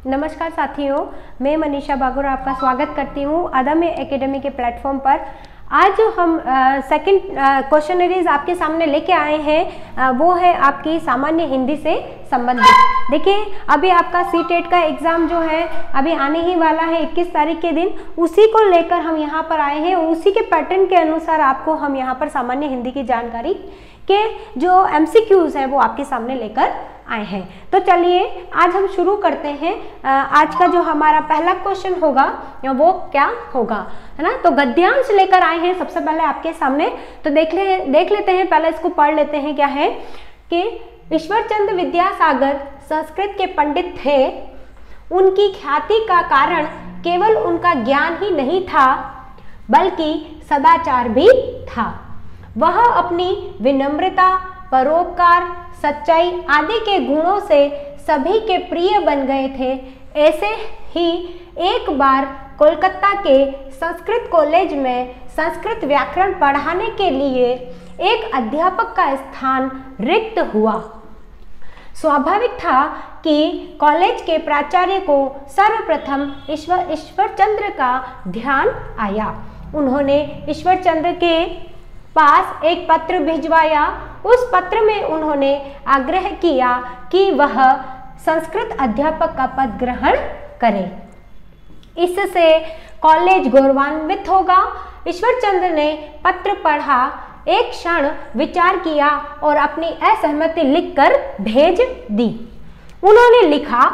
नमस्कार साथियों, मैं मनीषा बागुर आपका स्वागत करती हूँ अदम्य एकेडमी के प्लेटफॉर्म पर। आज जो हम सेकंड क्वेश्चनरीज आपके सामने लेके आए हैं वो है आपकी सामान्य हिंदी से संबंधित। देखिए, अभी आपका सीटेट का एग्ज़ाम जो है अभी आने ही वाला है 21 तारीख के दिन, उसी को लेकर हम यहाँ पर आए हैं। उसी के पैटर्न के अनुसार आपको हम यहाँ पर सामान्य हिंदी की जानकारी के जो MCQs है वो आपके सामने लेकर आए हैं। तो चलिए आज हम शुरू करते हैं। आज का जो हमारा पहला क्वेश्चन होगा वो क्या होगा, है ना। तो गद्यांश लेकर आए हैं सबसे पहले आपके सामने। तो देख लेते हैं, पहले इसको पढ़ लेते हैं। क्या है कि ईश्वरचंद्र विद्यासागर संस्कृत के पंडित थे। उनकी ख्याति का कारण केवल उनका ज्ञान ही नहीं था बल्कि सदाचार भी था। वह अपनी विनम्रता, परोपकार, सच्चाई आदि के गुणों से सभी के प्रिय बन गए थे। ऐसे ही एक बार कोलकाता के संस्कृत कॉलेज में संस्कृत व्याकरण पढ़ाने के लिए एक अध्यापक का स्थान रिक्त हुआ। स्वाभाविक था कि कॉलेज के प्राचार्य को सर्वप्रथम ईश्वरचंद्र का ध्यान आया। उन्होंने ईश्वरचंद्र के पास एक पत्र भिजवाया। उस पत्र में उन्होंने आग्रह किया कि वह संस्कृत अध्यापक का पद ग्रहण करे। इससे कॉलेज गौरवान्वित होगा। ईश्वरचंद्र ने पत्र पढ़ा, एक क्षण विचार किया और अपनी असहमति लिखकर भेज दी। उन्होंने लिखा,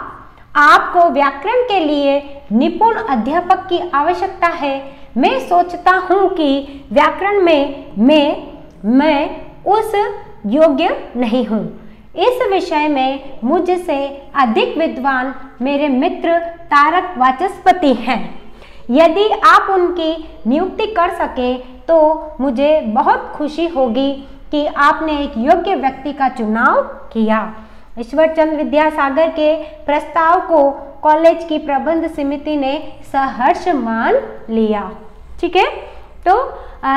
आपको व्याकरण के लिए निपुण अध्यापक की आवश्यकता है। मैं सोचता हूँ कि व्याकरण में मैं उस योग्य नहीं हूँ। इस विषय में मुझसे अधिक विद्वान मेरे मित्र तारक वाचस्पति हैं। यदि आप उनकी नियुक्ति कर सके तो मुझे बहुत खुशी होगी कि आपने एक योग्य व्यक्ति का चुनाव किया। ईश्वरचंद्र विद्यासागर के प्रस्ताव को कॉलेज की प्रबंध समिति ने सहर्ष मान लिया। ठीक है, तो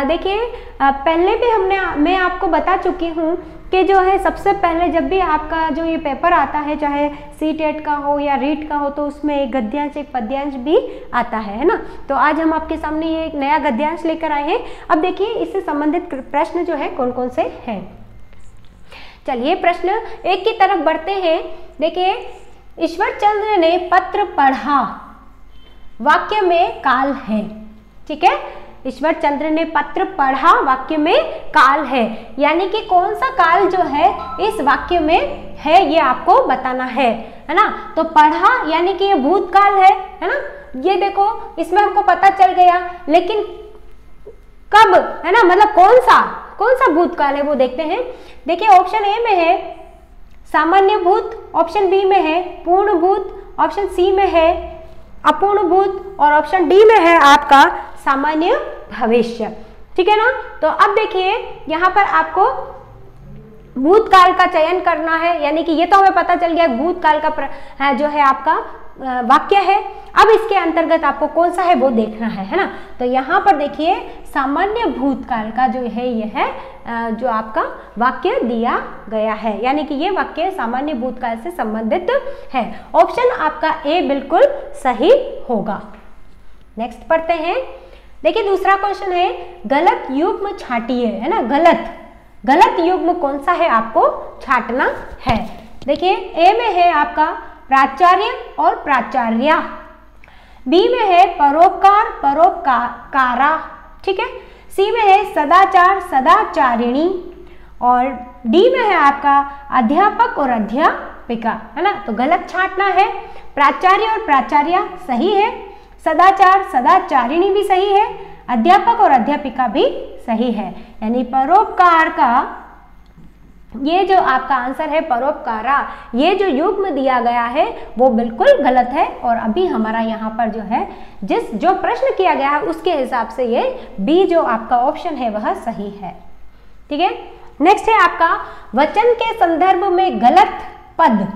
देखिए, पहले भी मैं आपको बता चुकी हूँ कि जो है सबसे पहले जब भी आपका जो ये पेपर आता है, चाहे सीटेट का हो या रीट का हो, तो उसमें एक गद्यांश एक पद्यांश भी आता है ना। तो आज हम आपके सामने ये एक नया गद्यांश लेकर आए हैं। अब देखिए, इससे संबंधित प्रश्न जो है कौन कौन से हैं। चलिए प्रश्न एक की तरफ बढ़ते हैं। देखिए, ईश्वरचंद्र ने पत्र पढ़ा, वाक्य में काल है। ठीक है, ईश्वरचंद्र ने पत्र पढ़ा, वाक्य में काल है, यानी कि कौन सा काल जो है इस वाक्य में है ये आपको बताना है ना। तो पढ़ा यानी कि ये भूतकाल है ना। ये देखो, इसमें हमको पता चल गया, लेकिन कब, है ना, मतलब कौन सा भूतकाल है वो देखते हैं। देखिए, ऑप्शन ए में है सामान्य भूत, ऑप्शन बी में है पूर्ण भूत, ऑप्शन सी में है अपूर्ण भूत और ऑप्शन डी में है आपका सामान्य भविष्य। ठीक है ना। तो अब देखिए, यहाँ पर आपको भूतकाल का चयन करना है, यानी कि ये तो हमें पता चल गया भूतकाल का जो है आपका वाक्य है। अब इसके अंतर्गत आपको कौन सा है वो देखना है ना। तो यहाँ पर देखिए, सामान्य भूतकाल का जो है ये है जो आपका वाक्य दिया गया है, यानी कि ये वाक्य सामान्य भूतकाल से संबंधित है। ऑप्शन आपका ए बिल्कुल सही होगा। नेक्स्ट पढ़ते हैं। देखिए, दूसरा क्वेश्चन है गलत युग्म छांटिए, है ना। गलत युग्म कौन सा है आपको छांटना है। देखिए, ए में है आपका प्राचार्य और प्राचार्या, बी में है परोपकार परोपकारा, ठीक है, सी में है सदाचार सदाचारिणी और डी में है आपका अध्यापक और अध्यापिका, है ना। तो गलत छांटना है। प्राचार्य और प्राचार्या सही है, सदाचार सदाचारिणी भी सही है, अध्यापक और अध्यापिका भी सही है, यानी परोपकार का ये जो आपका आंसर है परोपकारा, ये जो युग्म दिया गया है वो बिल्कुल गलत है। और अभी हमारा यहाँ पर जो है जो प्रश्न किया गया है उसके हिसाब से ये बी जो आपका ऑप्शन है वह सही है। ठीक है, नेक्स्ट है आपका वचन के संदर्भ में गलत पद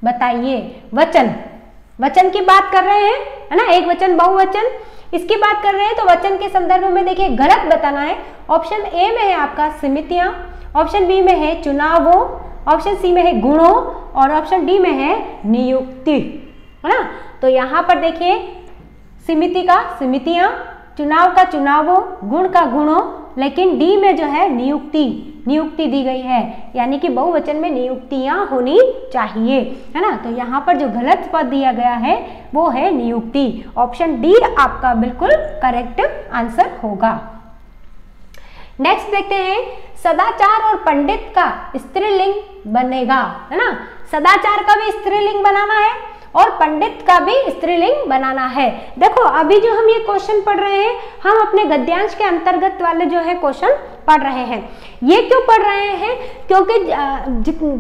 बताइए। वचन की बात कर रहे हैं, है ना, एक वचन बहुवचन, इसकी बात कर रहे हैं। तो वचन के संदर्भ में देखिए गलत बताना है। ऑप्शन ए में है आपका समितियां, ऑप्शन बी में है चुनावों, ऑप्शन सी में है गुणों और ऑप्शन डी में है नियुक्ति। है ना। तो यहाँ पर देखिए समिति का समितियां, चुनाव का चुनावों, गुण का गुणों, लेकिन डी में जो है नियुक्ति दी गई है, यानी कि बहुवचन में नियुक्तियां होनी चाहिए, है ना। तो यहाँ पर जो गलत पद दिया गया है वो है नियुक्ति। ऑप्शन डी आपका बिल्कुल करेक्ट आंसर होगा। नेक्स्ट देखते हैं, सदाचार और पंडित का स्त्रीलिंग बनेगा, है ना। सदाचार का भी स्त्रीलिंग बनाना है और पंडित का भी स्त्रीलिंग बनाना है। देखो अभी जो हम ये क्वेश्चन पढ़ रहे हैं, हम अपने गद्यांश के अंतर्गत वाले जो है क्वेश्चन पढ़ रहे हैं। ये क्यों पढ़ रहे हैं? क्योंकि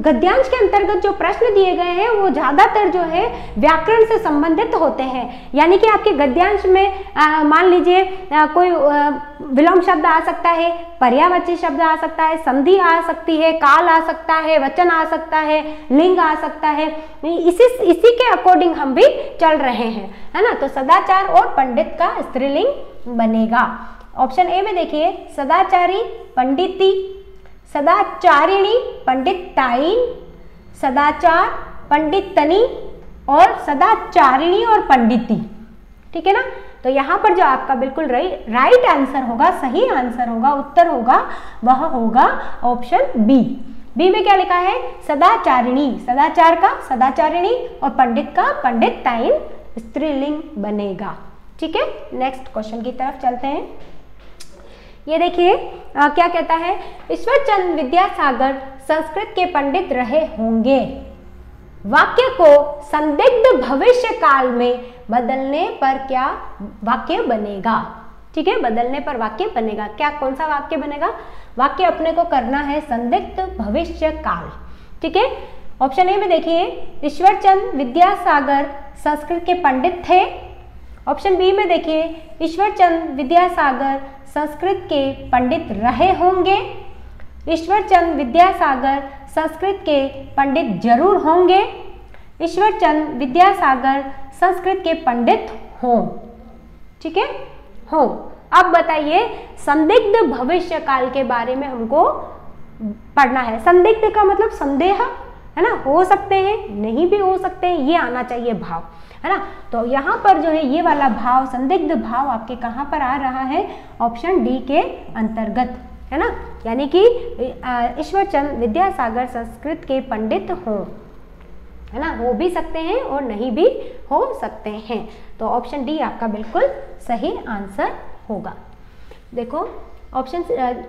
गद्यांश के अंतर्गत जो प्रश्न दिए गए हैं वो ज्यादातर जो है व्याकरण से संबंधित होते हैं। यानी कि आपके गद्यांश में मान लीजिए कोई विलोम शब्द आ सकता है, पर्यायवाची शब्द आ सकता है, संधि आ सकती है, काल आ सकता है, वचन आ सकता है, लिंग आ सकता है। इसी के अकॉर्डिंग हम भी चल रहे हैं, है ना। तो सदाचार और पंडित का स्त्रीलिंग बनेगा। ऑप्शन ए में देखिए, सदाचारी पंडिती, सदाचारिणी पंडिताइन, सदाचार पंडितनी और सदाचारिणी और पंडिती, ठीक है ना। तो यहाँ पर जो आपका बिल्कुल राइट आंसर होगा, सही आंसर होगा, उत्तर होगा, वह होगा ऑप्शन बी। बी में क्या लिखा है? सदाचारिणी, सदाचार का सदाचारिणी और पंडित का पंडिताइन स्त्रीलिंग बनेगा, ठीक है। नेक्स्ट क्वेश्चन की तरफ चलते हैं। ये देखिए क्या कहता है, ईश्वरचंद विद्यासागर संस्कृत के पंडित रहे होंगे। वाक्य को संदिग्ध भविष्य काल में बदलने पर क्या वाक्य बनेगा? ठीक है, बदलने पर वाक्य बनेगा। क्या, कौन सा वाक्य बनेगा? वाक्य अपने को करना है संदिग्ध भविष्य काल, ठीक है। ऑप्शन ए में देखिए, ईश्वरचंद विद्यासागर संस्कृत के पंडित थे। ऑप्शन बी में देखिए, ईश्वरचंद विद्यासागर संस्कृत के पंडित रहे होंगे। ईश्वरचंद विद्यासागर संस्कृत के पंडित जरूर होंगे। ईश्वरचंद विद्यासागर संस्कृत के पंडित हों, ठीक है, हो। अब बताइए, संदिग्ध भविष्य काल के बारे में हमको पढ़ना है। संदिग्ध का मतलब संदेह, है ना, हो सकते हैं, नहीं भी हो सकते हैं, ये आना चाहिए भाव, है ना। तो यहाँ पर जो है ये वाला भाव, संदिग्ध भाव आपके कहाँ पर आ रहा है? ऑप्शन डी के अंतर्गत, है ना। यानी कि ईश्वरचंद विद्यासागर संस्कृत के पंडित हों, है ना, हो भी सकते हैं और नहीं भी हो सकते हैं। तो ऑप्शन डी आपका बिल्कुल सही आंसर होगा। देखो ऑप्शन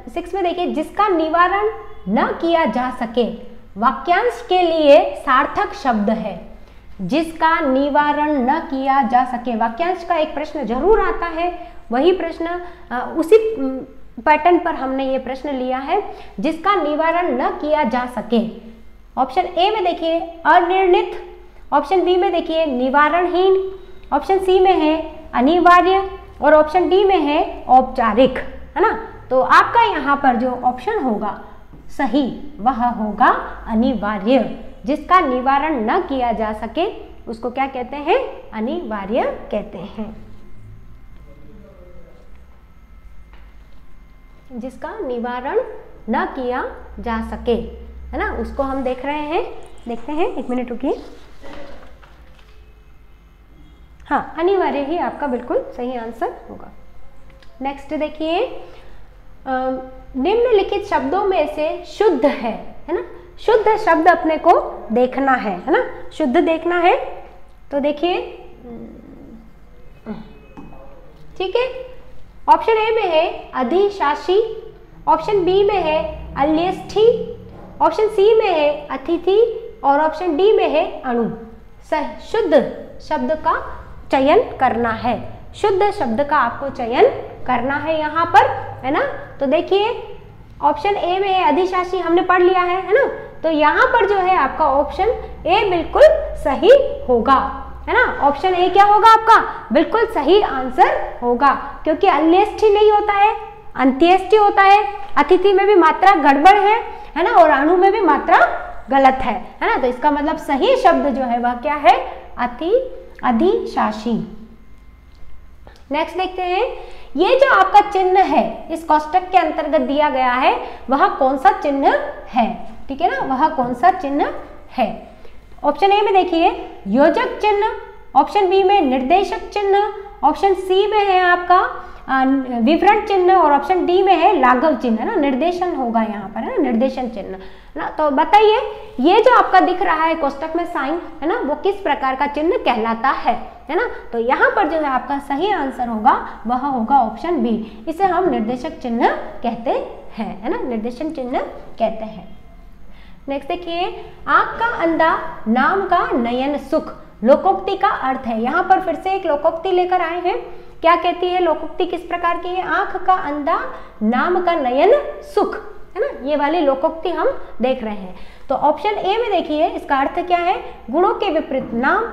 6 में देखिए, जिसका निवारण न किया जा सके, वाक्यांश के लिए सार्थक शब्द है। जिसका निवारण न किया जा सके, वाक्यांश का एक प्रश्न जरूर आता है, वही प्रश्न उसी पैटर्न पर हमने ये प्रश्न लिया है, जिसका निवारण न किया जा सके। ऑप्शन ए में देखिए अनिर्णित, ऑप्शन बी में देखिए निवारणहीन, ऑप्शन सी में है अनिवार्य और ऑप्शन डी में है औपचारिक, है ना। तो आपका यहाँ पर जो ऑप्शन होगा सही, वह होगा अनिवार्य। जिसका निवारण न किया जा सके उसको क्या कहते हैं? अनिवार्य कहते हैं। जिसका निवारण न किया जा सके, है ना, उसको हम देख रहे हैं, देखते हैं, एक मिनट रुकिए। हाँ, अनिवार्य ही आपका बिल्कुल सही आंसर होगा। नेक्स्ट देखिए, निम्नलिखित शब्दों में से शुद्ध है ना, शुद्ध शब्द अपने को देखना है ना, शुद्ध देखना है। तो देखिए, ठीक है, ऑप्शन ए में है अधिशासी, ऑप्शन बी में है अल्यष्ठी, ऑप्शन सी में है अतिथि और ऑप्शन डी में है अणु। सही शुद्ध शब्द का चयन करना है, शुद्ध शब्द का आपको चयन करना है यहाँ पर, है ना। तो देखिए ऑप्शन ए में है अधिशासी, हमने पढ़ लिया है ना। तो यहाँ पर जो है आपका ऑप्शन ए बिल्कुल सही होगा, है ना। ऑप्शन ए क्या होगा आपका? बिल्कुल सही आंसर होगा, क्योंकि अल्यष्ठी नहीं होता है, अंत्येष्टि होता है, अतिथि में भी मात्रा गड़बड़ है ना, और अणु में भी मात्रा गलत है ना। तो इसका मतलब सही शब्द जो है वह क्या है? अधिशासी। नेक्स्ट देखते हैं, ये जो आपका चिन्ह है इस कोष्टक के अंतर्गत दिया गया है, वह कौन सा चिन्ह है? ठीक है ना, वह कौन सा चिन्ह है? ऑप्शन ए में देखिए योजक चिन्ह, ऑप्शन बी में निर्देशक चिन्ह, ऑप्शन सी में है आपका विवरण चिन्ह और ऑप्शन डी में है लाघव चिन्ह, है ना, निर्देशन होगा यहाँ पर, है ना, निर्देशन चिन्ह ना। तो बताइए ये जो आपका दिख रहा है कोष्टक में साइन, है ना, वो किस प्रकार का चिन्ह कहलाता है ना। तो यहाँ पर जो है आपका सही आंसर होगा वह होगा ऑप्शन बी, इसे हम निर्देशक चिन्ह कहते हैं, है ना, निर्देशन चिन्ह कहते हैं। नेक्स्ट देखिए, आंख का अंधा नाम का नयन सुख, लोकोक्ति का अर्थ है। यहाँ पर फिर से एक लोकोक्ति लेकर आए हैं। क्या कहती है लोकोक्ति, किस प्रकार की है? आंख का अंधा नाम का नयन सुख, है ना, ये वाली लोकोक्ति हम देख रहे हैं। तो ऑप्शन ए में देखिए इसका अर्थ क्या है, गुणों के विपरीत नाम,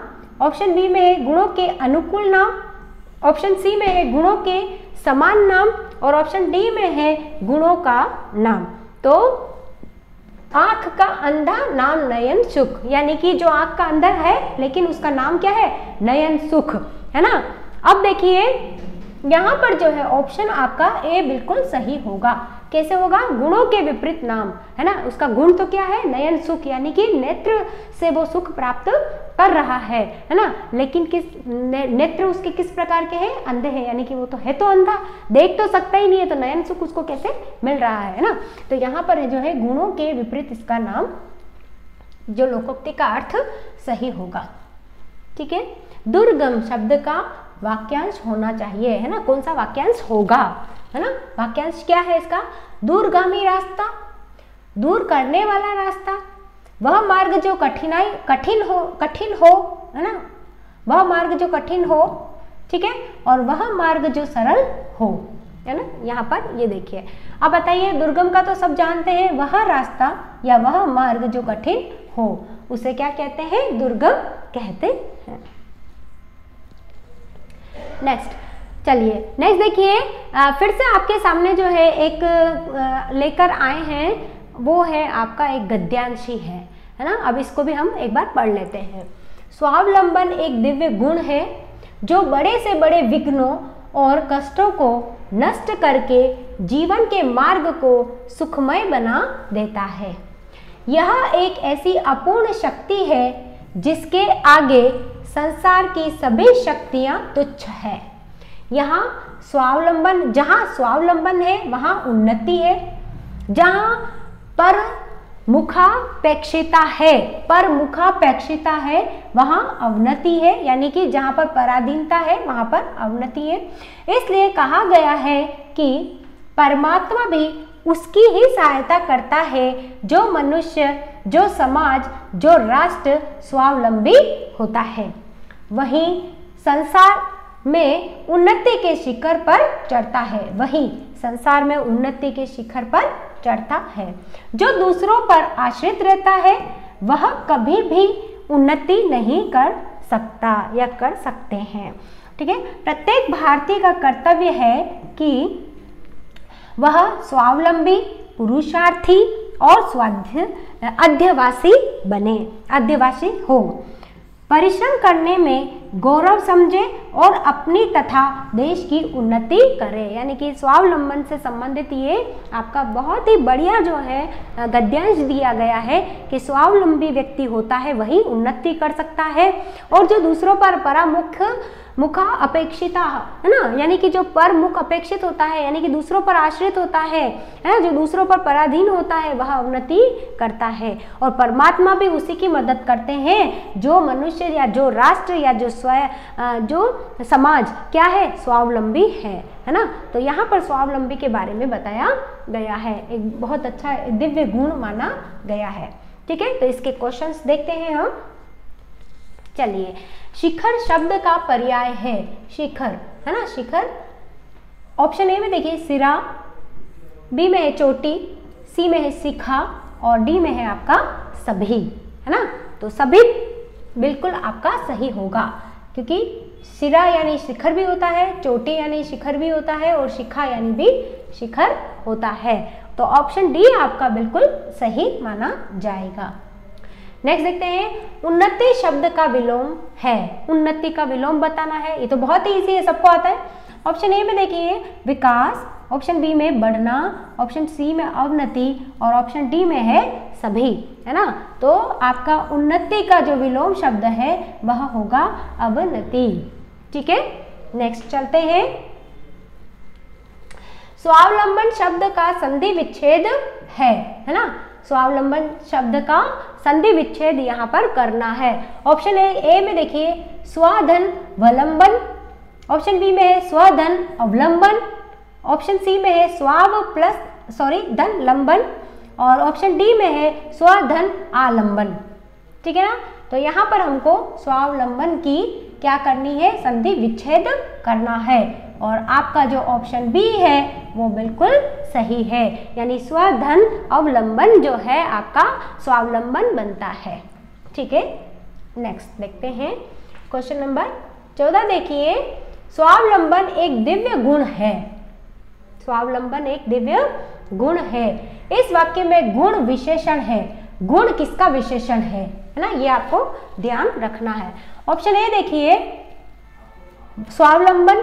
ऑप्शन बी में है गुणों के अनुकूल नाम, ऑप्शन सी में है गुणों के समान नाम और ऑप्शन डी में है गुणों का नाम। तो आंख का अंधा नाम नयन सुख, यानी कि जो आंख का अंधा है लेकिन उसका नाम क्या है, नयन सुख, है ना। अब देखिए यहाँ पर जो है ऑप्शन आपका ए बिल्कुल सही होगा। कैसे होगा? गुणों के विपरीत नाम, है ना, उसका गुण तो क्या है, नयन सुख, यानी कि नेत्र से वो सुख प्राप्त कर रहा है ना, लेकिन किस नेत्र उसके किस प्रकार के हैं, अंधे हैं, यानी कि वो तो है तो अंधा, देख तो सकता ही नहीं है, तो नयन सुख उसको कैसे मिल रहा है ना। तो यहाँ पर जो है गुणों के विपरीत इसका नाम, जो लोकोक्ति का अर्थ सही होगा। ठीक है, दुर्गम शब्द का वाक्यांश होना चाहिए, है ना, कौन सा वाक्यांश होगा, है ना, वाक्यांश क्या है इसका, दूरगामी रास्ता, दूर करने वाला रास्ता, वह मार्ग जो कठिन हो, है ना, वह मार्ग जो कठिन हो, ठीक है, और वह मार्ग जो सरल हो, है ना। यहाँ पर ये देखिए, अब बताइए दुर्गम का तो सब जानते हैं, वह रास्ता या वह मार्ग जो कठिन हो उसे क्या कहते हैं, दुर्गम कहते हैं। नेक्स्ट चलिए, नेक्स्ट देखिए, फिर से आपके सामने जो है एक लेकर आए हैं, वो है आपका एक गद्यांशी है ना। अब इसको भी हम एक बार पढ़ लेते हैं। स्वावलंबन एक दिव्य गुण है जो बड़े से बड़े विघ्नों और कष्टों को नष्ट करके जीवन के मार्ग को सुखमय बना देता है। यह एक ऐसी अपूर्ण शक्ति है जिसके आगे संसार की सभी शक्तियां तुच्छ है। यहाँ स्वावलंबन, जहाँ स्वावलंबन है वहाँ उन्नति है, जहाँ पर मुखापेक्षिता है वहाँ अवनति है, यानी कि जहाँ पर पराधीनता है वहाँ पर अवनति है। इसलिए कहा गया है कि परमात्मा भी उसकी ही सहायता करता है जो मनुष्य, जो समाज, जो राष्ट्र स्वावलंबी होता है, वहीं संसार में उन्नति के शिखर पर चढ़ता है, वही संसार में उन्नति के शिखर पर चढ़ता है। जो दूसरों पर आश्रित रहता है वह कभी भी उन्नति नहीं कर सकता या कर सकते हैं। ठीक है, प्रत्येक भारतीय का कर्तव्य है कि वह स्वावलंबी, पुरुषार्थी और अध्यवासी हो, परिश्रम करने में गौरव समझे और अपनी तथा देश की उन्नति करे। यानी कि स्वावलंबन से संबंधित ये आपका बहुत ही बढ़िया जो है गद्यांश दिया गया है कि स्वावलंबी व्यक्ति होता है वही उन्नति कर सकता है, और जो दूसरों पर मुखा अपेक्षिता, है ना, यानी कि जो पर मुख अपेक्षित होता है, यानी कि दूसरों पर आश्रित होता है ना, जो दूसरों पर पराधीन होता है वह उन्नति करता है। और परमात्मा भी उसी की मदद करते हैं जो मनुष्य या जो राष्ट्र या जो जो समाज क्या है, स्वावलंबी है ना। तो यहाँ पर स्वावलंबी के बारे में बताया गया है, एक बहुत अच्छा दिव्य गुण माना गया है। ठीक है, तो इसके क्वेश्चंस देखते हैं हम। चलिए, शिखर शब्द का पर्याय है शिखर, है ना, शिखर। ऑप्शन ए में देखिए सिरा, बी में है चोटी, सी में है शिखा और डी में है आपका सभी, है ना। तो सभी बिल्कुल आपका सही होगा, क्योंकि सिरा यानी शिखर भी होता है, चोटी यानी शिखर भी होता है और शिखा यानी भी शिखर होता है। तो ऑप्शन डी आपका बिल्कुल सही माना जाएगा। नेक्स्ट देखते हैं, उन्नति शब्द का विलोम है, उन्नति का विलोम बताना है। ये तो बहुत ही इजी है, सबको आता है। ऑप्शन ए में देखिए विकास, ऑप्शन बी में बढ़ना, ऑप्शन सी में अवनति और ऑप्शन डी में है सभी, है ना। तो आपका उन्नति का जो विलोम शब्द है वह होगा अवनति। ठीक है, नेक्स्ट चलते हैं। स्वावलंबन शब्द का संधि विच्छेद है ना। स्वावलंबन शब्द का संधि विच्छेद यहाँ पर करना है। ऑप्शन ए में देखिए स्वाधन वलंबन, ऑप्शन बी में है स्वधन अवलंबन, ऑप्शन सी में है स्वाव प्लस धन लंबन, और ऑप्शन डी में है स्वधन आलंबन। ठीक है ना। तो यहाँ पर हमको स्वावलंबन की क्या करनी है, संधि विच्छेद करना है, और आपका जो ऑप्शन बी है वो बिल्कुल सही है, यानी स्वधन अवलंबन जो है आपका स्वावलंबन बनता है। ठीक है, नेक्स्ट देखते हैं क्वेश्चन नंबर 14। देखिए स्वावलंबन एक दिव्य गुण है। स्वावलंबन एक दिव्य गुण है। इस वाक्य में गुण विशेषण है। गुण किसका विशेषण है ना, ये आपको ध्यान रखना है। ऑप्शन ए देखिए स्वावलंबन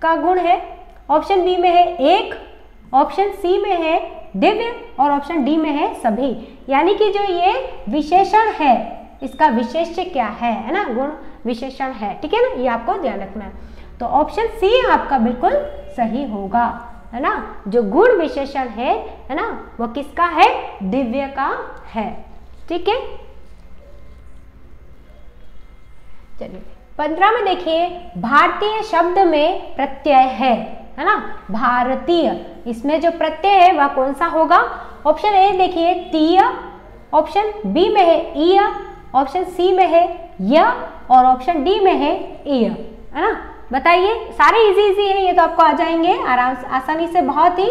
का गुण है, ऑप्शन बी में है एक, ऑप्शन सी में है दिव्य, और ऑप्शन डी में है सभी। यानी कि जो ये विशेषण है इसका विशेष्य क्या है ना, गुण विशेषण है। ठीक है ना, ये आपको ध्यान रखना है। तो ऑप्शन सी आपका बिल्कुल सही होगा, है ना। जो गुण विशेषण है ना, वो किसका है, दिव्य का है। ठीक है, चलिए 15 में देखिए भारतीय शब्द में प्रत्यय है ना। भारतीय, इसमें जो प्रत्यय है वह कौन सा होगा। ऑप्शन ए देखिए तीय, ऑप्शन बी में है ईय, ऑप्शन सी में है य, और ऑप्शन डी में है ईय, है ना। बताइए, सारे इजी है ये, तो आपको आ जाएंगे आराम से, आसानी से बहुत ही।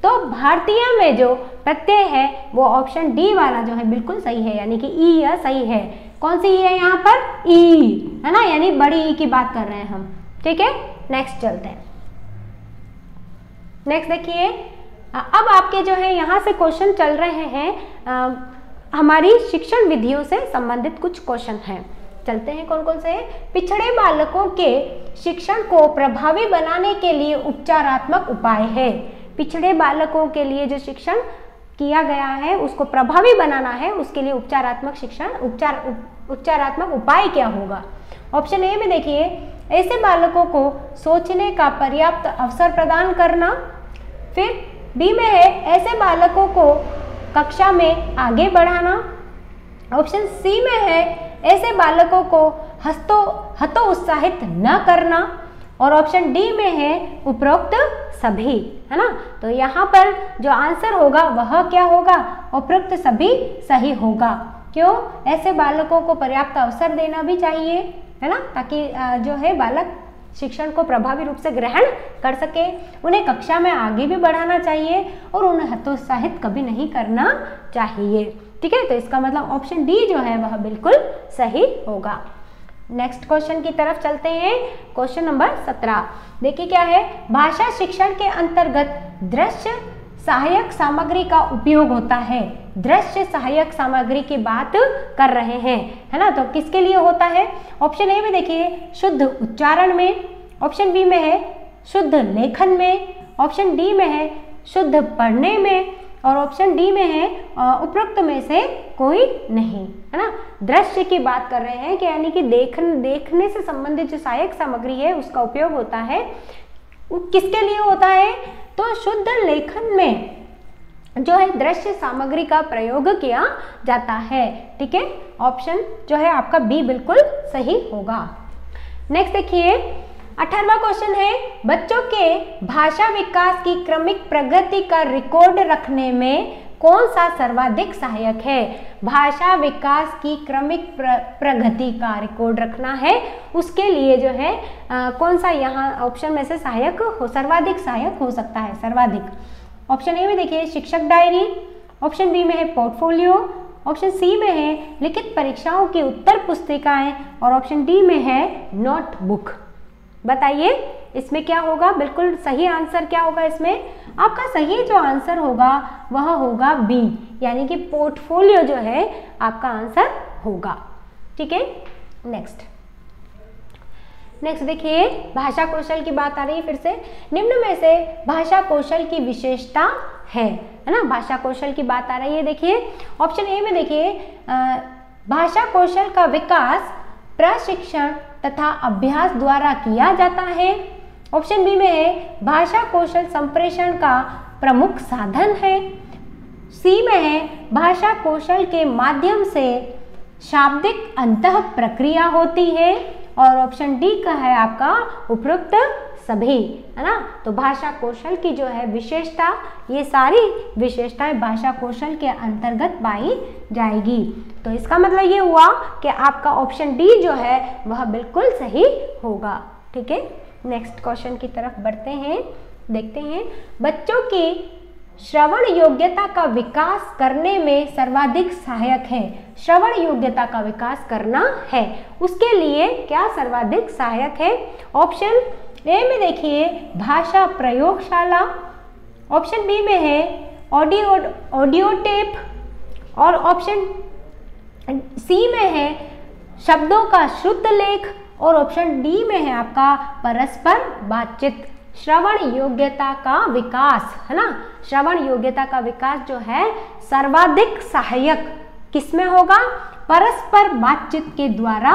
तो भारतीय में जो प्रत्यय है वो ऑप्शन डी वाला जो है बिल्कुल सही है, यानी कि ई सही है। कौन सी ई है यहाँ पर, ई, है ना, यानी बड़ी ई की बात कर रहे हैं हम। ठीक है, नेक्स्ट चलते हैं। नेक्स्ट देखिए, अब आपके जो है यहाँ से क्वेश्चन चल रहे हैं, हमारी शिक्षण विधियों से संबंधित कुछ क्वेश्चन हैं। चलते हैं कौन कौन से हैं। पिछड़े बालकों के शिक्षण को प्रभावी बनाने के लिए उपचारात्मक उपाय है। पिछड़े बालकों के लिए जो शिक्षण किया गया है उसको प्रभावी बनाना है, उसके लिए उपचारात्मक शिक्षण उपचारात्मक उपाय क्या होगा। ऑप्शन ए में देखिए ऐसे बालकों को सोचने का पर्याप्त अवसर प्रदान करना, फिर बी में है ऐसे बालकों को कक्षा में आगे बढ़ाना, ऑप्शन सी में है ऐसे बालकों को हतोत्साहित न करना, और ऑप्शन डी में है उपरोक्त सभी, है ना। तो यहाँ पर जो आंसर होगा वह क्या होगा, उपरोक्त सभी सही होगा। क्यों, ऐसे बालकों को पर्याप्त अवसर देना भी चाहिए, है ना, ताकि जो है बालक शिक्षण को प्रभावी रूप से ग्रहण कर सके। उन्हें कक्षा में आगे भी बढ़ाना चाहिए और उन्हें हतोत्साहित कभी नहीं करना चाहिए। ठीक है, तो इसका मतलब ऑप्शन डी जो है वह बिल्कुल सही होगा। नेक्स्ट क्वेश्चन की तरफ चलते हैं। क्वेश्चन नंबर 17 देखिए क्या है। भाषा शिक्षण के अंतर्गत दृश्य सहायक सामग्री का उपयोग होता है। दृश्य सहायक सामग्री की बात कर रहे हैं, है ना। तो किसके लिए होता है। ऑप्शन ए में देखिए शुद्ध उच्चारण में, ऑप्शन बी में है शुद्ध लेखन में, ऑप्शन डी में है शुद्ध पढ़ने में, और ऑप्शन डी में है उपरोक्त में से कोई नहीं, है ना। दृश्य की बात कर रहे हैं कि यानी कि देखने से संबंधित जो सहायक सामग्री है उसका उपयोग होता है। किसके लिए होता है, तो शुद्ध लेखन में जो है दृश्य सामग्री का प्रयोग किया जाता है। ठीक है, ऑप्शन जो है आपका बी बिल्कुल सही होगा। नेक्स्ट देखिए 18वां क्वेश्चन है। बच्चों के भाषा विकास की क्रमिक प्रगति का रिकॉर्ड रखने में कौन सा सर्वाधिक सहायक है। भाषा विकास की क्रमिक प्रगति का रिकॉर्ड रखना है, उसके लिए जो है कौन सा यहाँ ऑप्शन में से सहायक हो, सर्वाधिक सहायक हो सकता है। सर्वाधिक ऑप्शन ए में देखिए शिक्षक डायरी, ऑप्शन बी में है पोर्टफोलियो, ऑप्शन सी में है लिखित परीक्षाओं की उत्तर पुस्तिकाएं, और ऑप्शन डी में है नोटबुक। बताइए इसमें क्या होगा, बिल्कुल सही आंसर क्या होगा। इसमें आपका सही जो आंसर होगा वह होगा बी, यानी कि पोर्टफोलियो जो है आपका आंसर होगा। ठीक है, नेक्स्ट देखिए भाषा कौशल की बात आ रही है फिर से। निम्न में से भाषा कौशल की विशेषता है। है ना, भाषा कौशल की बात आ रही है। देखिए ऑप्शन ए में देखिए भाषा कौशल का विकास प्रशिक्षण तथा अभ्यास द्वारा किया जाता है। ऑप्शन बी में है भाषा कौशल संप्रेषण का प्रमुख साधन है। सी में है भाषा कौशल के माध्यम से शाब्दिक अंतः प्रक्रिया होती है। और ऑप्शन डी का है आपका उपरोक्त सभी, है ना। तो भाषा कौशल की जो है विशेषता, ये सारी विशेषताएं भाषा कौशल के अंतर्गत पाई जाएगी। तो इसका मतलब ये हुआ कि आपका ऑप्शन डी जो है वह बिल्कुल सही होगा। ठीक है, नेक्स्ट क्वेश्चन की तरफ बढ़ते हैं, देखते हैं। बच्चों की श्रवण योग्यता का विकास करने में सर्वाधिक सहायक है। श्रवण योग्यता का विकास करना है, उसके लिए क्या सर्वाधिक सहायक है? ऑप्शन ए में देखिए भाषा प्रयोगशाला, ऑप्शन बी में है ऑडियो टेप, और ऑप्शन सी में है शब्दों का शुद्ध लेख, और ऑप्शन डी में है आपका परस्पर बातचीत। श्रवण योग्यता का विकास, है ना, श्रवण योग्यता का विकास जो है सर्वाधिक सहायक किसमें होगा? परस्पर बातचीत के द्वारा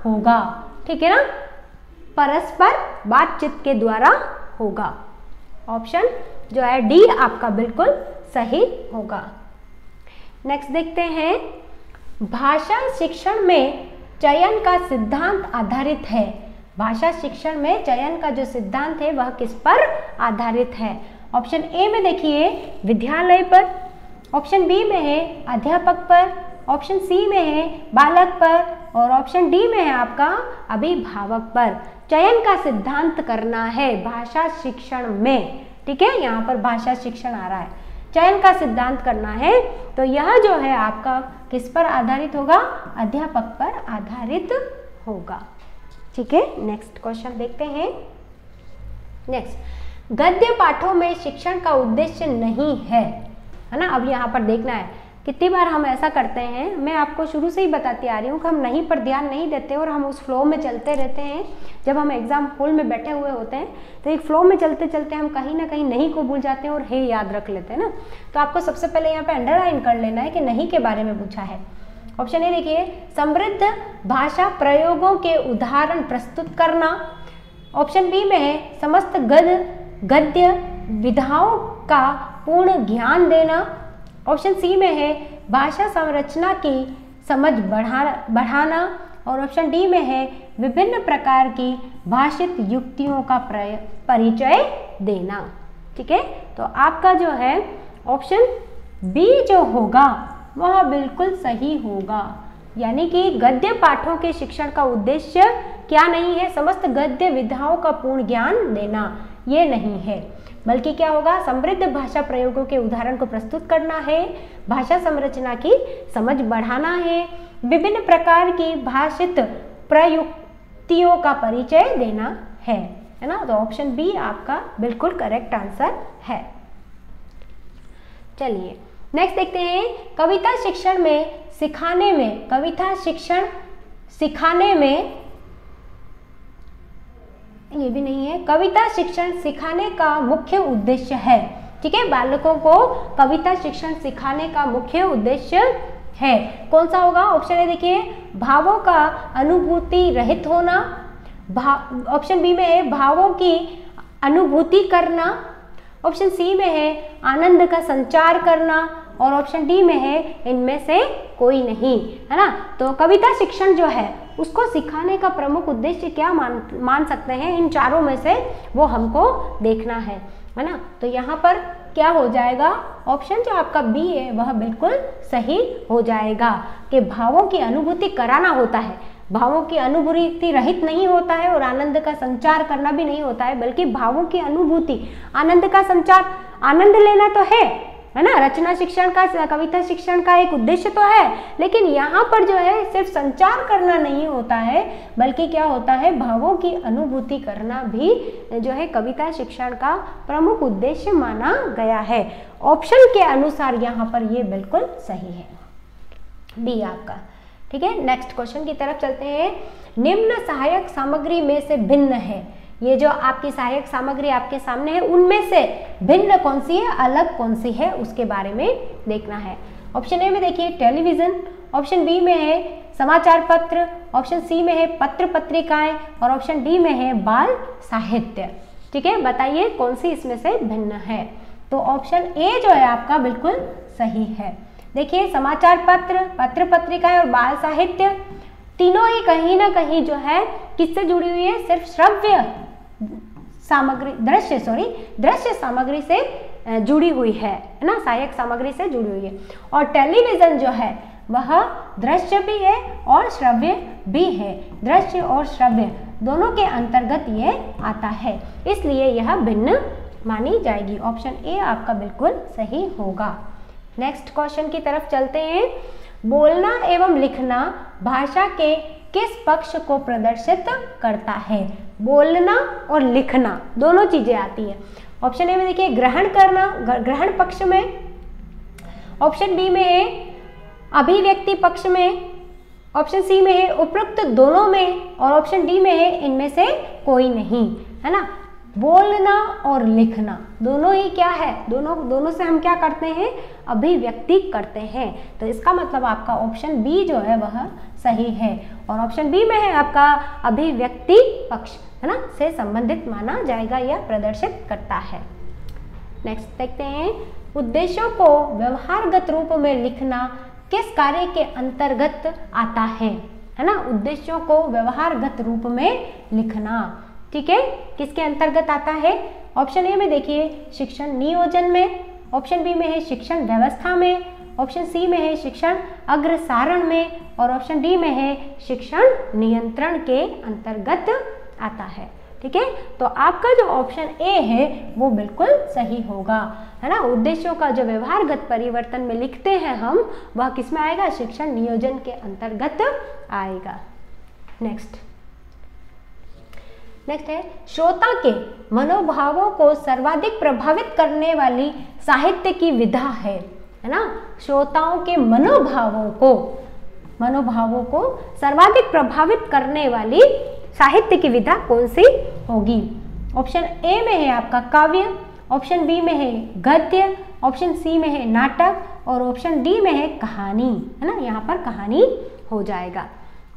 होगा। ठीक है ना, परस्पर बातचीत के द्वारा होगा। ऑप्शन जो है डी आपका बिल्कुल सही होगा। नेक्स्ट देखते हैं, भाषा शिक्षण में चयन का सिद्धांत आधारित है। भाषा शिक्षण में चयन का जो सिद्धांत है वह किस पर आधारित है? ऑप्शन ए में देखिए विद्यालय पर, ऑप्शन बी में है अध्यापक पर, ऑप्शन सी में है बालक पर, और ऑप्शन डी में है आपका अभिभावक पर। चयन का सिद्धांत करना है भाषा शिक्षण में। ठीक है, यहाँ पर भाषा शिक्षण आ रहा है, चयन का सिद्धांत करना है, तो यह जो है आपका किस पर आधारित होगा? अध्यापक पर आधारित होगा। ठीक है, नेक्स्ट क्वेश्चन देखते हैं। नेक्स्ट, गद्य पाठों में शिक्षण का उद्देश्य नहीं है ना। अब यहाँ पर देखना है कितनी बार हम ऐसा करते हैं, मैं आपको शुरू से ही बताती आ रही हूँ कि हम नहीं पर ध्यान नहीं देते और हम उस फ्लो में चलते रहते हैं। जब हम एग्जाम हॉल में बैठे हुए होते हैं तो एक फ्लो में चलते चलते हम कहीं ना कहीं नहीं को भूल जाते हैं और हे याद रख लेते हैं ना। तो आपको सबसे पहले यहाँ पे अंडरलाइन कर लेना है कि नहीं के बारे में पूछा है। ऑप्शन ए देखिए समृद्ध भाषा प्रयोगों के उदाहरण प्रस्तुत करना, ऑप्शन बी में है समस्त गद्य विधाओं का पूर्ण ज्ञान देना, ऑप्शन सी में है भाषा संरचना की समझ बढ़ाना, और ऑप्शन डी में है विभिन्न प्रकार की भाषित युक्तियों का परिचय देना। ठीक है, तो आपका जो है ऑप्शन बी जो होगा वह बिल्कुल सही होगा। यानी कि गद्य पाठों के शिक्षण का उद्देश्य क्या नहीं है? समस्त गद्य विधाओं का पूर्ण ज्ञान देना, ये नहीं है, बल्कि क्या होगा? समृद्ध भाषा प्रयोगों के उदाहरण को प्रस्तुत करना है, भाषा संरचना की समझ बढ़ाना है, विभिन्न प्रकार की भाषित प्रयुक्तियों का परिचय देना है ना। तो ऑप्शन बी आपका बिल्कुल करेक्ट आंसर है। चलिए नेक्स्ट देखते हैं, कविता शिक्षण में सिखाने में, कविता शिक्षण सिखाने में, ये भी नहीं है, कविता शिक्षण सिखाने का मुख्य उद्देश्य है। ठीक है, बालकों को कविता शिक्षण सिखाने का मुख्य उद्देश्य है, कौन सा होगा? ऑप्शन ए देखिए भावों का अनुभूति रहित होना, ऑप्शन बी में है भावों की अनुभूति करना, ऑप्शन सी में है आनंद का संचार करना, और ऑप्शन डी में है इनमें से कोई नहीं, है ना। तो कविता शिक्षण जो है उसको सिखाने का प्रमुख उद्देश्य क्या मान सकते हैं? इन चारों में से वो हमको देखना है ना। तो यहाँ पर क्या हो जाएगा? ऑप्शन जो आपका बी है वह बिल्कुल सही हो जाएगा कि भावों की अनुभूति कराना होता है, भावों की अनुभूति रहित नहीं होता है और आनंद का संचार करना भी नहीं होता है, बल्कि भावों की अनुभूति, आनंद का संचार, आनंद लेना तो है ना। रचना शिक्षण का, कविता शिक्षण का एक उद्देश्य तो है, लेकिन यहाँ पर जो है सिर्फ संचार करना नहीं होता है, बल्कि क्या होता है? भावों की अनुभूति करना भी जो है कविता शिक्षण का प्रमुख उद्देश्य माना गया है। ऑप्शन के अनुसार यहाँ पर ये बिल्कुल सही है, बी आपका। ठीक है, नेक्स्ट क्वेश्चन की तरफ चलते हैं। निम्न सहायक सामग्री में से भिन्न है, ये जो आपकी सहायक सामग्री आपके सामने है उनमें से भिन्न कौन सी है, अलग कौन सी है, उसके बारे में देखना है। ऑप्शन ए में देखिए टेलीविजन, ऑप्शन बी में है समाचार पत्र, ऑप्शन सी में है पत्र पत्रिकाएं और ऑप्शन डी में है बाल साहित्य। ठीक है, बताइए कौन सी इसमें से भिन्न है। तो ऑप्शन ए जो है आपका बिल्कुल सही है। देखिए समाचार पत्र, पत्र पत्रिकाएं और बाल साहित्य तीनों ही कहीं ना कहीं जो है किससे जुड़ी हुई है, सिर्फ श्रव्य सामग्री, दृश्य सामग्री से जुड़ी हुई है ना, सहायक सामग्री से जुड़ी हुई है। और टेलीविजन जो है वह दृश्य भी है और श्रव्य भी है, दृश्य और श्रव्य दोनों के अंतर्गत ये आता है, इसलिए यह भिन्न मानी जाएगी। ऑप्शन ए आपका बिल्कुल सही होगा। नेक्स्ट क्वेश्चन की तरफ चलते हैं। बोलना एवं लिखना भाषा के किस पक्ष को प्रदर्शित करता है? बोलना और लिखना दोनों चीजें आती है। ऑप्शन ए में देखिए ग्रहण करना, ग्रहण पक्ष में, ऑप्शन बी में है अभिव्यक्ति पक्ष में, ऑप्शन सी में है उपरोक्त दोनों में और ऑप्शन डी में है इनमें से कोई नहीं, है ना। बोलना और लिखना दोनों ही क्या है, दोनों से हम क्या करते हैं, अभिव्यक्ति करते हैं। तो इसका मतलब आपका ऑप्शन बी जो है वह सही है और ऑप्शन बी में है आपका अभिव्यक्ति पक्ष, है ना, से संबंधित माना जाएगा या प्रदर्शित करता है। नेक्स्ट देखते हैं, उद्देश्यों को व्यवहारगत रूप में लिखना किस कार्य के अंतर्गत आता है ना। उद्देश्यों को व्यवहारगत रूप में लिखना, ठीक है, किसके अंतर्गत आता है? ऑप्शन ए में देखिए शिक्षण नियोजन में, ऑप्शन बी में है शिक्षण व्यवस्था में, ऑप्शन सी में है शिक्षण अग्रसारण में और ऑप्शन डी में है शिक्षण नियंत्रण के अंतर्गत आता है। ठीक है, तो आपका जो ऑप्शन ए है वो बिल्कुल सही होगा, है ना। उद्देश्यों का जो व्यवहारगत परिवर्तन में लिखते हैं हम, वह किस में आएगा, शिक्षण नियोजन के अंतर्गत आएगा। नेक्स्ट है श्रोता के मनोभावों को सर्वाधिक प्रभावित करने वाली साहित्य की विधा है ना। श्रोताओं के मनोभावों को सर्वाधिक प्रभावित करने वाली साहित्य की विधा कौन सी होगी? ऑप्शन ए में है आपका काव्य, ऑप्शन बी में है गद्य, ऑप्शन सी में है नाटक और ऑप्शन डी में है कहानी, है ना। यहाँ पर कहानी हो जाएगा।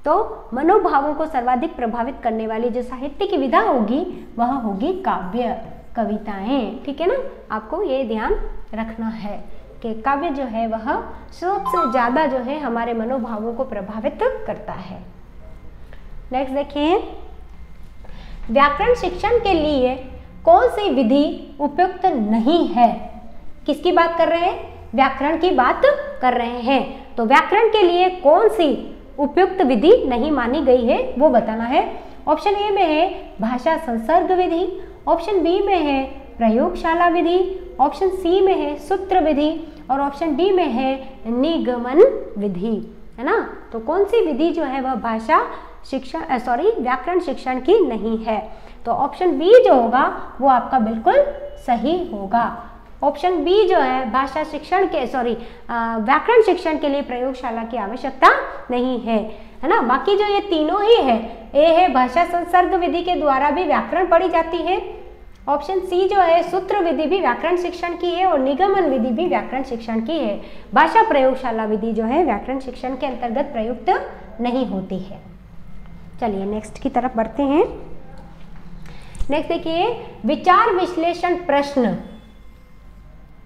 तो मनोभावों को सर्वाधिक प्रभावित करने वाली जो साहित्य की विधा होगी वह होगी काव्य, कविताएं। ठीक है ना, आपको ये ध्यान रखना है कि काव्य जो है वह सबसे ज्यादा जो है हमारे मनोभावों को प्रभावित करता है। नेक्स्ट देखिए, व्याकरण शिक्षण के लिए कौन सी विधि उपयुक्त नहीं है? किसकी बात कर रहे हैं? व्याकरण की बात कर रहे हैं। तो व्याकरण के लिए कौन सी उपयुक्त विधि नहीं मानी गई है वो बताना है। ऑप्शन ए में है भाषा संसर्ग विधि, ऑप्शन बी में है प्रयोगशाला विधि, ऑप्शन सी में है सूत्र विधि और ऑप्शन डी में है निगमन विधि, है ना। तो कौन सी विधि जो है वह भाषा शिक्षण व्याकरण शिक्षण की नहीं है? तो ऑप्शन बी जो होगा वो आपका बिल्कुल सही होगा। ऑप्शन बी जो है भाषा शिक्षण के व्याकरण शिक्षण के लिए प्रयोगशाला की आवश्यकता नहीं है, है ना। बाकी जो ये तीनों ही है, ए है भाषा संसर्ग विधि के द्वारा भी व्याकरण पढ़ी जाती है, ऑप्शन सी जो है सूत्र विधि भी व्याकरण शिक्षण की है और निगमन विधि भी व्याकरण शिक्षण की है। भाषा प्रयोगशाला विधि जो है व्याकरण शिक्षण के अंतर्गत प्रयुक्त नहीं होती है। चलिए नेक्स्ट की तरफ बढ़ते हैं। नेक्स्ट देखिए, विचार विश्लेषण प्रश्न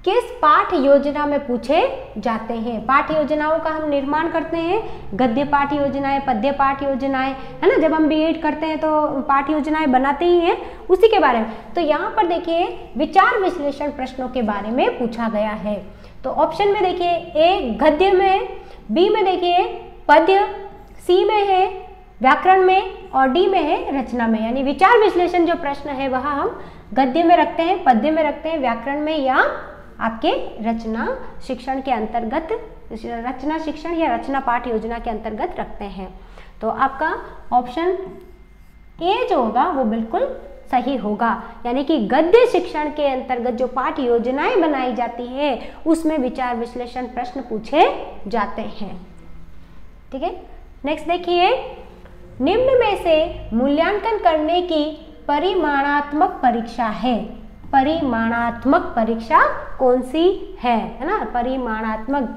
किस पाठ योजना में पूछे जाते हैं? पाठ योजनाओं का हम निर्माण करते हैं, गद्य पाठ योजनाएं, पद्य पाठ योजनाएं, है ना। जब हम बीएड करते हैं तो पाठ योजनाएं बनाते ही हैं, उसी के बारे में। तो यहाँ पर देखिए विचार विश्लेषण प्रश्नों के बारे में पूछा गया है। तो ऑप्शन में देखिए ए गद्य में, बी में देखिए पद्य, सी में है व्याकरण में और डी में है रचना में। यानी विचार विश्लेषण जो प्रश्न है वह हम गद्य में रखते हैं, पद्य में रखते हैं, व्याकरण में या आपके रचना शिक्षण के अंतर्गत, रचना शिक्षण या रचना पाठ योजना के अंतर्गत रखते हैं। तो आपका ऑप्शन ए जो होगा वो बिल्कुल सही होगा। यानी कि गद्य शिक्षण के अंतर्गत जो पाठ योजनाएं बनाई जाती है उसमें विचार विश्लेषण प्रश्न पूछे जाते हैं। ठीक है, नेक्स्ट देखिए, निम्न में से मूल्यांकन करने की परिमाणात्मक परीक्षा है। परिमाणात्मक परीक्षा कौन सी है ना, परिमाणात्मक।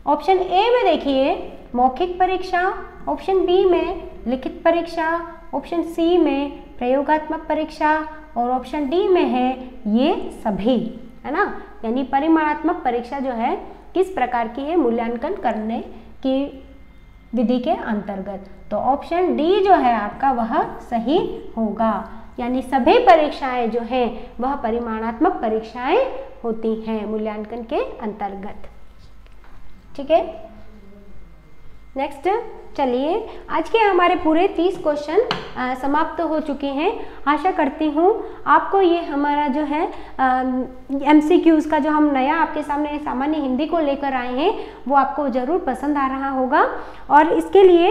ऑप्शन ए में देखिए मौखिक परीक्षा, ऑप्शन बी में लिखित परीक्षा, ऑप्शन सी में प्रयोगात्मक परीक्षा और ऑप्शन डी में है ये सभी, है ना। यानी परिमाणात्मक परीक्षा जो है किस प्रकार की है, मूल्यांकन करने की विधि के अंतर्गत। तो ऑप्शन डी जो है आपका वह सही होगा। यानी सभी परीक्षाएं जो हैं वह परिमाणात्मक परीक्षाएं होती हैं मूल्यांकन के अंतर्गत। ठीक है, नेक्स्ट चलिए, आज के हमारे पूरे 30 क्वेश्चन समाप्त हो चुके हैं। आशा करती हूँ आपको ये हमारा जो है MCQs का जो हम नया आपके सामने सामान्य हिंदी को लेकर आए हैं वो आपको ज़रूर पसंद आ रहा होगा। और इसके लिए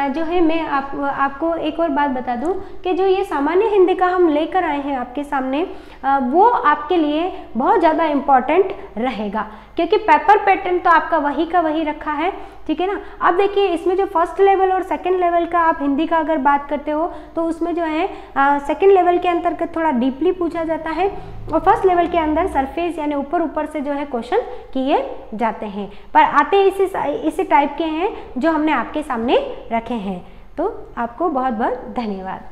जो है मैं आपको एक और बात बता दूं कि जो ये सामान्य हिंदी का हम लेकर आए हैं आपके सामने वो आपके लिए बहुत ज़्यादा इम्पॉर्टेंट रहेगा, क्योंकि पेपर पैटर्न तो आपका वही का वही रखा है। ठीक है ना। अब देखिए इसमें जो फर्स्ट लेवल और सेकंड लेवल का आप हिंदी का अगर बात करते हो तो उसमें जो है सेकंड लेवल के अंतर्गत थोड़ा डीपली पूछा जाता है और फर्स्ट लेवल के अंदर सरफेस यानी ऊपर ऊपर से जो है क्वेश्चन किए जाते हैं, पर आते इसी टाइप के हैं जो हमने आपके सामने रखे हैं। तो आपको बहुत बहुत धन्यवाद।